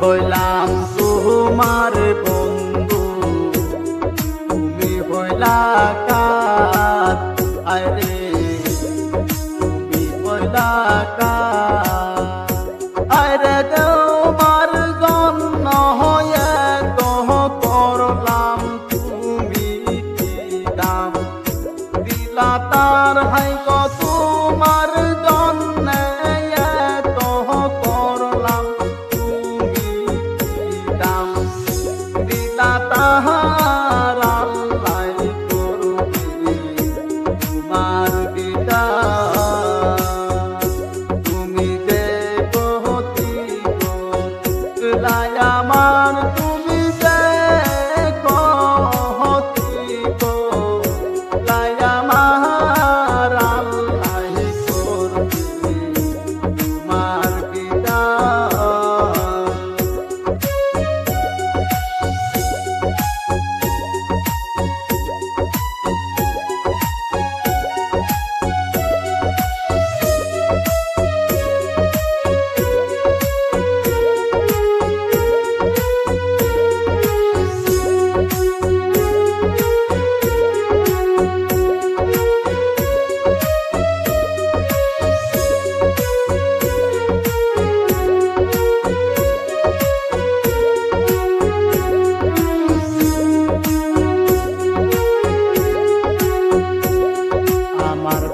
হইলাম তোমার বন্ধু, তুমি হইলা কার, আরে তুমি হইলা কার, আরে তোমার জন্য হয়ে কহ করলাম তুমি কি দাম দিলা তার হাই কত তোমার জন্য কহ করলাম তাহার আল্লাহ করবে তোমার বিদায়। তুমি যে গতি করলাই আমার, তুমি যে গতি করলাই আমার, আল্লাহ করবে তোমার বিদায়।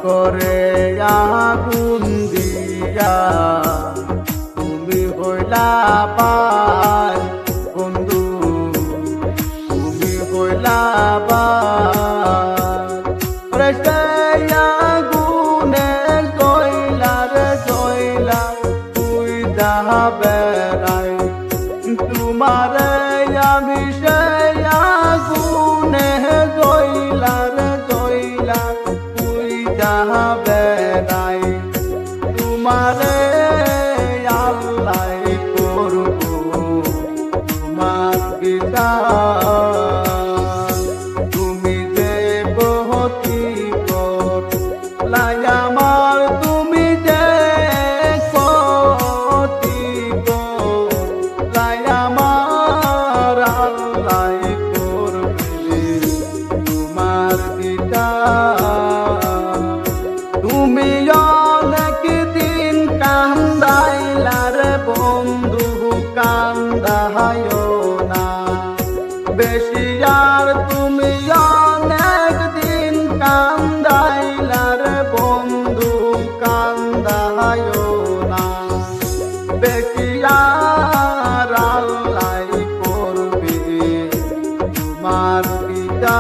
করে আগুন দিয়া তুমি হইলা পার বন্ধু, তুমি হইলা পার আগুনে জয়লা রে জয়লা তুই যাহা বেড়াই তোমার আমি সে আগুনে জয়লা রে জয়লা যাহা বেড়াই তোমারে আল্লাহ করব তোমার বিদায়। তুমি যে গতি করলাই আমার, তুমি যে গতি আর পিতা